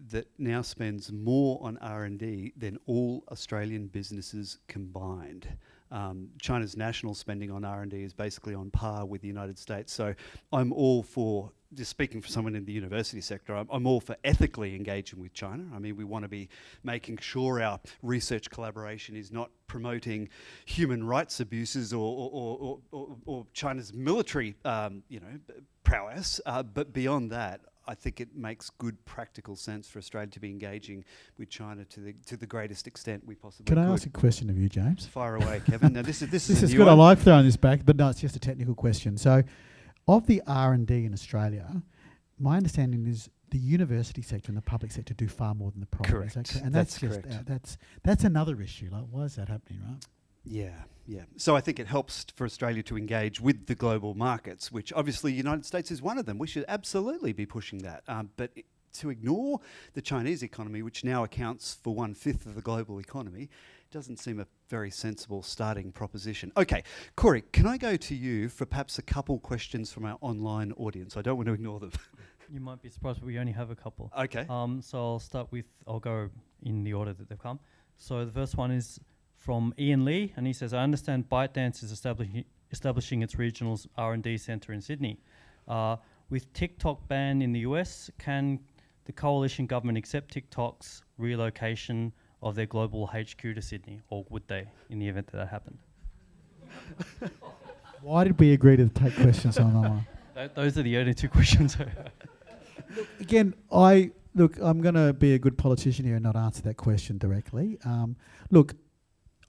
that now spends more on R&D than all Australian businesses combined. China's national spending on R&D is basically on par with the United States. So I'm all for, just speaking for someone in the university sector, I'm all for ethically engaging with China. I mean, we want to be making sure our research collaboration is not promoting human rights abuses or China's military, prowess. But beyond that, I think it makes good practical sense for Australia to be engaging with China to the greatest extent we possibly could. Can I ask a question of you, James? Fire away, Kevin. Now this is this is good. I like throwing this back, but no, it's just a technical question. So, of the R&D in Australia, my understanding is the university sector and the public sector do far more than the private. Correct. Is that correct? And that's just correct. That's another issue. Like, why is that happening, right? Yeah. So I think it helps for Australia to engage with the global markets, which obviously the United States is one of them. We should absolutely be pushing that. But to ignore the Chinese economy, which now accounts for 1/5 of the global economy, doesn't seem a very sensible starting proposition. Okay, Corey, can I go to you for perhaps a couple questions from our online audience? I don't want to ignore them. You might be surprised, but we only have a couple. Okay. So I'll go in the order that they've come. So the first one is from Ian Lee, and he says, I understand ByteDance is establishing its regional R&D centre in Sydney. With TikTok ban in the US, can the coalition government accept TikTok's relocation of their global HQ to Sydney, or would they, in the event that that happened? Why did we agree to take questions on that one? Those are the only two questions. Again, I'm going to be a good politician here and not answer that question directly. Look,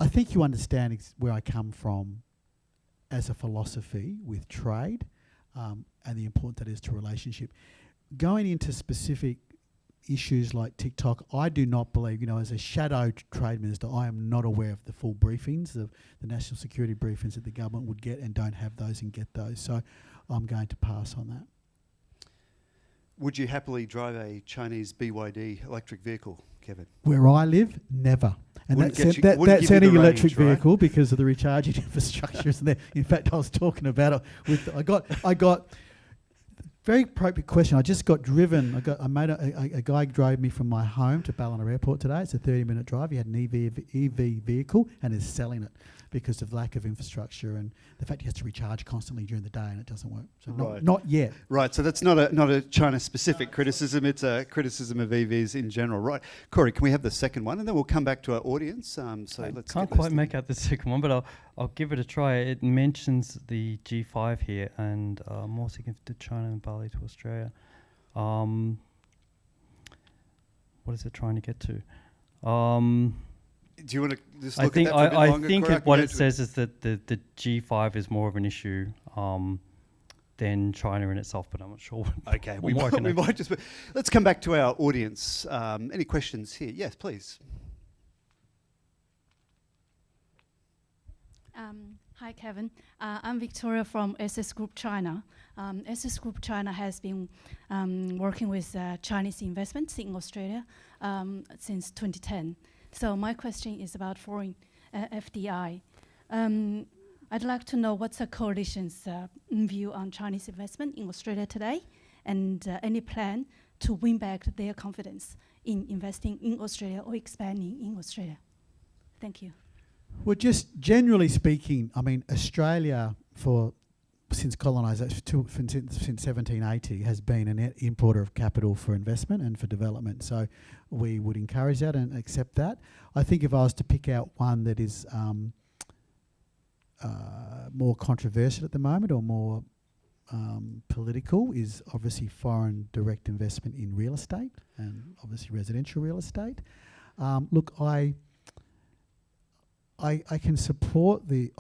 I think you understand where I come from as a philosophy with trade and the importance that is to relationship. Going into specific issues like TikTok, I do not believe, as a shadow trade minister, I am not aware of the full briefings, of the national security briefings that the government would get, and don't have those and get those. So I'm going to pass on that. Would you happily drive a Chinese BYD electric vehicle, Kevin? Where I live, never. And Wouldn't that's give you any the electric range, right? vehicle because of the recharging infrastructure isn't there. In fact, I was talking about it with I got very appropriate question. I just got driven. A guy drove me from my home to Ballina Airport today. It's a 30-minute drive. He had an EV vehicle and is selling it because of lack of infrastructure and the fact he has to recharge constantly during the day and it doesn't work. So not yet. Right. So that's not a China-specific criticism. It's a criticism of EVs in general. Right. Corey, can we have the second one, and then we'll come back to our audience. Let's can't quite make out the second one, but I'll give it a try. It mentions the G5 here and more significant to China and Bali to Australia. What is it trying to get to? Do you want to just look at that for a bit longer? I think Corey? what it says is that the G5 is more of an issue than China in itself, but I'm not sure. Okay, we might just. Let's come back to our audience. Any questions here? Yes, please. Hi, Kevin. I'm Victoria from SS Group China. SS Group China has been working with Chinese investments in Australia since 2010. So my question is about foreign FDI. I'd like to know what's the coalition's view on Chinese investment in Australia today, and any plan to win back their confidence in investing in Australia or expanding in Australia. Thank you. Well, just generally speaking, I mean, Australia since colonisation, since 1780, has been a net importer of capital for investment and for development. So we would encourage that and accept that. I think if I was to pick out one that is more controversial at the moment or more political, is obviously foreign direct investment in real estate and obviously residential real estate. Look, I can support the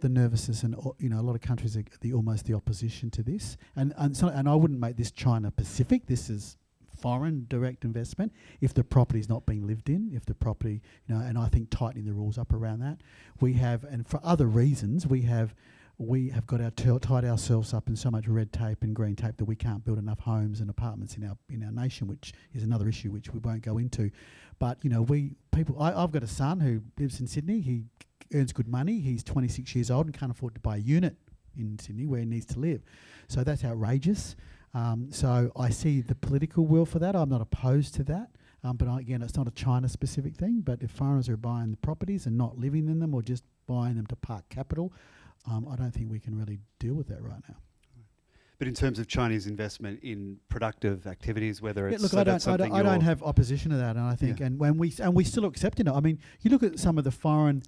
nervousness, and a lot of countries are almost the opposition to this, and I wouldn't make this China Pacific. This is foreign direct investment if the property is not being lived in, if the property, and I think tightening the rules up around that. We have, and for other reasons, we have got tied ourselves up in so much red tape and green tape that we can't build enough homes and apartments in our nation, which is another issue which we won't go into. But I've got a son who lives in Sydney. He earns good money. He's 26 years old and can't afford to buy a unit in Sydney where he needs to live. So that's outrageous. So I see the political will for that. I'm not opposed to that. But again, it's not a China-specific thing. But if foreigners are buying the properties and not living in them or just buying them to park capital, I don't think we can really deal with that right now. But in terms of Chinese investment in productive activities, whether it's I don't have opposition to that, and I think, and we still accepting it. I mean, you look at some of the foreign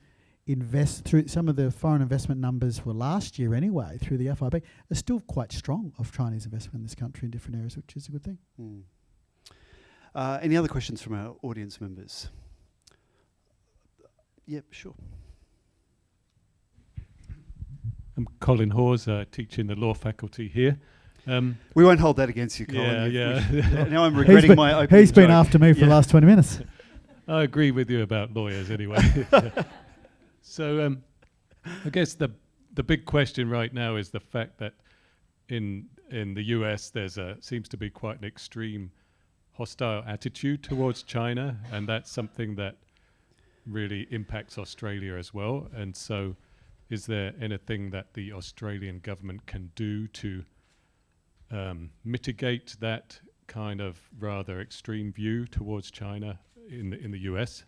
investment numbers for last year anyway through the FIB, are still quite strong of Chinese investment in this country in different areas, which is a good thing. Any other questions from our audience members? Yep, sure. I'm Colin Hawes, teaching the law faculty here. We won't hold that against you, Colin. Yeah. Now I'm regretting my opening He's been joke. after me for the last 20 minutes. I agree with you about lawyers anyway. So I guess the big question right now is the fact that in the US seems to be quite an extreme hostile attitude towards China, and that's something that really impacts Australia as well. And so is there anything that the Australian government can do to mitigate that kind of rather extreme view towards China in the US?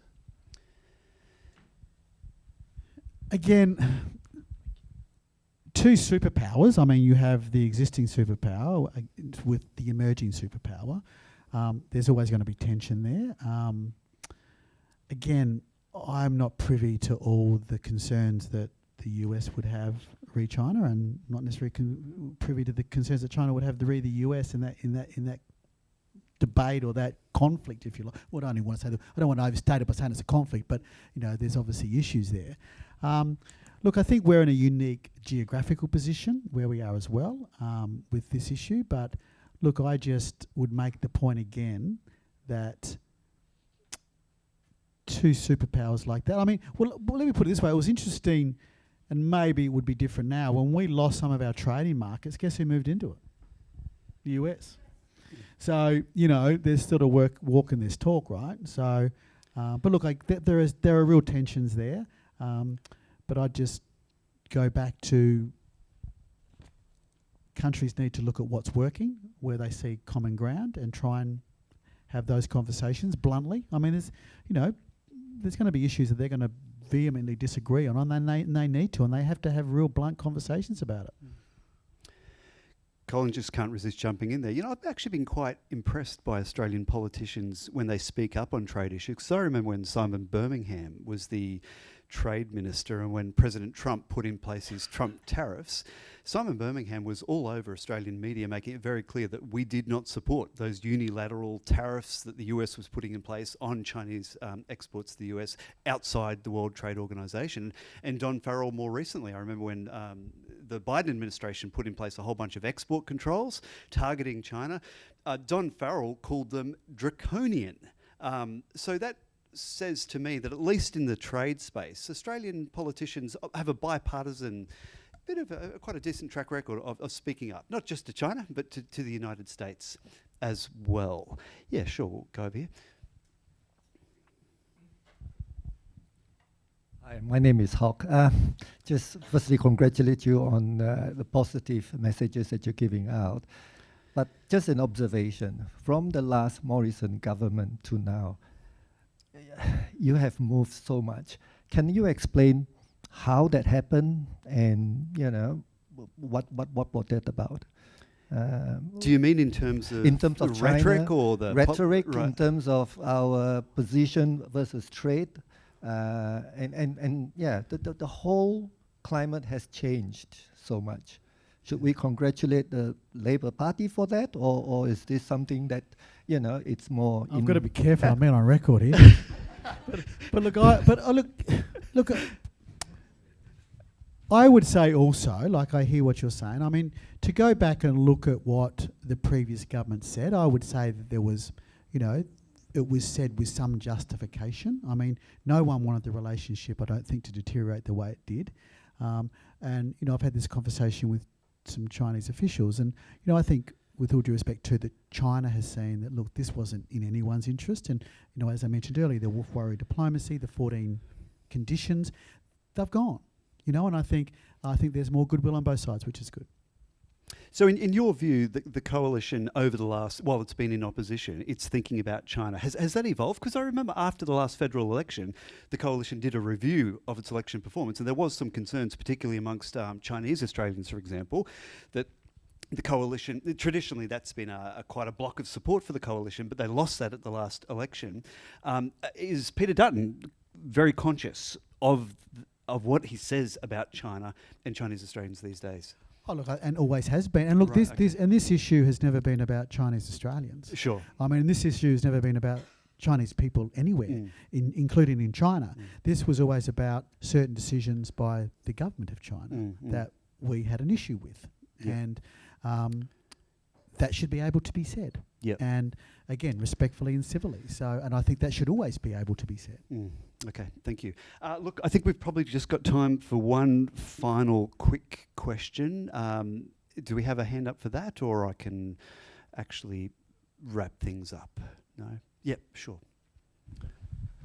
Again, two superpowers. I mean, you have the existing superpower with the emerging superpower. There's always going to be tension there. Again, I'm not privy to all the concerns that the US would have re China, and not necessarily privy to the concerns that China would have re the US in that debate or that conflict, if you like. Well, I don't want to say I don't want to overstate it by saying it's a conflict, but there's obviously issues there. Look, I think we're in a unique geographical position where we are as well with this issue. But look, I just would make the point again that two superpowers like that. I mean, well, let me put it this way. It was interesting, and maybe it would be different now. When we lost some of our trading markets, guess who moved into it? The US. So, there's still a walk in this talk, right? So, but look, there are real tensions there. But I'd just go back to countries need to look at what's working, where they see common ground, and try and have those conversations bluntly. I mean, there's going to be issues that they're going to vehemently disagree on, and they need to, and they have to have real blunt conversations about it. Colin just can't resist jumping in there. I've actually been quite impressed by Australian politicians when they speak up on trade issues. Because I remember when Simon Birmingham was the trade minister, and when President Trump put in place his Trump tariffs, Simon Birmingham was all over Australian media making it very clear that we did not support those unilateral tariffs that the US was putting in place on Chinese exports to the US outside the World Trade Organization. And Don Farrell more recently, I remember when the Biden administration put in place a whole bunch of export controls targeting China, Don Farrell called them draconian. So that says to me that at least in the trade space, Australian politicians have a bipartisan, bit of quite a decent track record of speaking up, not just to China, but to the United States as well. Yeah, sure, we'll go over here. Hi, my name is Hawk. Just firstly congratulate you on the positive messages that you're giving out. But just an observation, from the last Morrison government to now, you have moved so much. Can you explain how that happened, and what was that about? Do you mean in terms of rhetoric China, or the rhetoric right. in terms of our position versus trade, and the whole climate has changed so much. Should we congratulate the Labour Party for that, or is this something that it's more? I've got to be careful. I'm on record here. but look, I would say also, like, I hear what you're saying. I mean, to go back and look at what the previous government said, I would say that there was, it was said with some justification. I mean, no one wanted the relationship, I don't think, to deteriorate the way it did. And I've had this conversation with some Chinese officials, and I think, with all due respect to that, China has seen that, look, this wasn't in anyone's interest, and as I mentioned earlier, the wolf warrior diplomacy, the 14 conditions, they've gone. And I think there's more goodwill on both sides, which is good. So in your view, the coalition over the last, while it's been in opposition, it's thinking about China. Has that evolved? Because I remember after the last federal election, the coalition did a review of its election performance, and there was some concerns, particularly amongst Chinese Australians, for example, that the coalition, traditionally that's been quite a block of support for the coalition, but they lost that at the last election. Is Peter Dutton very conscious of what he says about China and Chinese Australians these days? Oh, look, and always has been. And look, Right, this issue has never been about Chinese Australians. Sure. I mean, this issue has never been about Chinese people anywhere, including in China. This was always about certain decisions by the government of China that we had an issue with. Yeah. And that should be able to be said. Yep. And again, respectfully and civilly. So, and I think that should always be able to be said. Okay, thank you. Look, I think we've probably just got time for one final quick question. Do we have a hand up for that, or I can actually wrap things up? No? Yep, sure.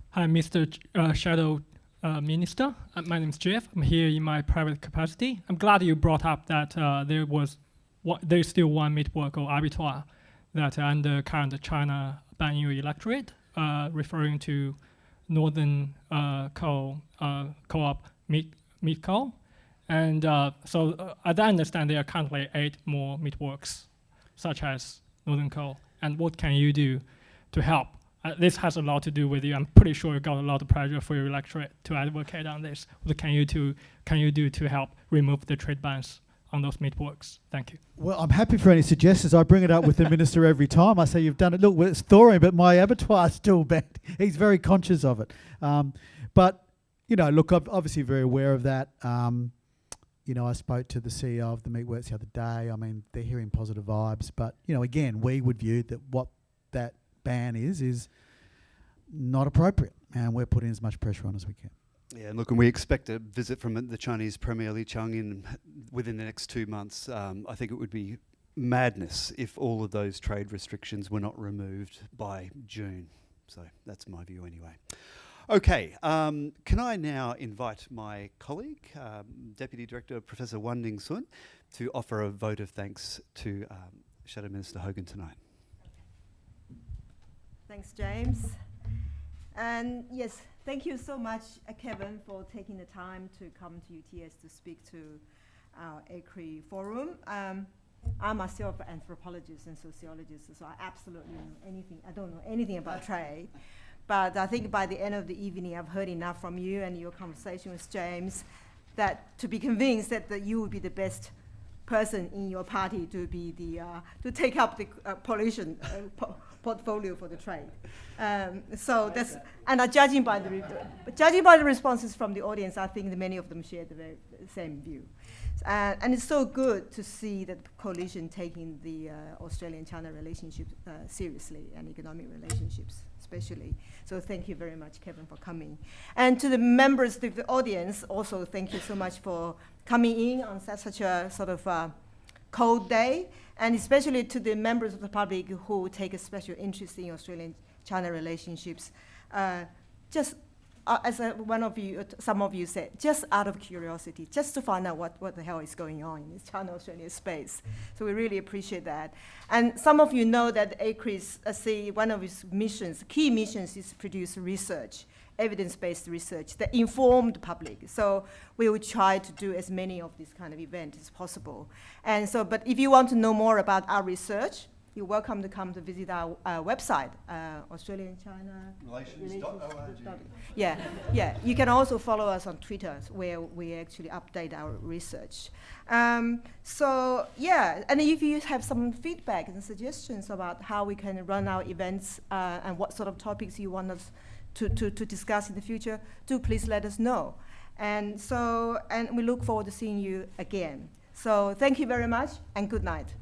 Hi, Mr. Shadow Minister. My name is Jeff. I'm here in my private capacity. I'm glad you brought up that there was there's still one network called arbitrage that under current China ban-in electorate, referring to Northern Co-op meat coal. And so as I understand, there are currently 8 more networks, such as Northern Coal. And what can you do to help? This has a lot to do with you. I'm pretty sure you got a lot of pressure for your electorate to advocate on this. What can you do to help remove the trade bans on those networks? Thank you. Well, I'm happy for any suggestions. I bring it up with the minister every time. I say, you've done it. Look, well, it's thawing, but my abattoir is still banned. He's very conscious of it. But, you know, look, I'm obviously very aware of that. You know, I spoke to the CEO of the meatworks the other day. I mean, they're hearing positive vibes. But, you know, again, we would view that what that ban is not appropriate. And we're putting as much pressure on as we can. Yeah, and look, and we expect a visit from the Chinese Premier Li Chang within the next 2 months. I think it would be madness if all of those trade restrictions were not removed by June. So that's my view anyway. Okay, can I now invite my colleague, Deputy Director Professor Wan Ning Sun, to offer a vote of thanks to Shadow Minister Hogan tonight. Thanks, James. And yes, thank you so much, Kevin, for taking the time to come to UTS to speak to our ACRI forum. I'm myself an anthropologist and sociologist, so I absolutely know anything. I don't know anything about trade. But I think by the end of the evening, I've heard enough from you and your conversation with James that to be convinced that you would be the best person in your party to be the to take up the pollution portfolio for the trade. So that's judging by the responses from the audience, I think that many of them share the same view. And it's so good to see that the coalition taking the Australian-China relationship seriously, and economic relationships especially. So thank you very much, Kevin, for coming. And to the members of the audience, also thank you so much for coming in on such a sort of cold day, and especially to the members of the public who take a special interest in Australian-China relationships. Just as some of you said, just out of curiosity, just to find out what the hell is going on in this China-Australia space. So we really appreciate that. And some of you know that ACRI, one of its missions, key missions, is to produce research, evidence-based research that inform the public. So we will try to do as many of these kind of events as possible. And so, but if you want to know more about our research, you're welcome to come to visit our website, Australian-China Relations.org. Yeah. You can also follow us on Twitter, where we actually update our research. So yeah, and if you have some feedback and suggestions about how we can run our events and what sort of topics you want us to discuss in the future, do please let us know. And we look forward to seeing you again. So thank you very much, and good night.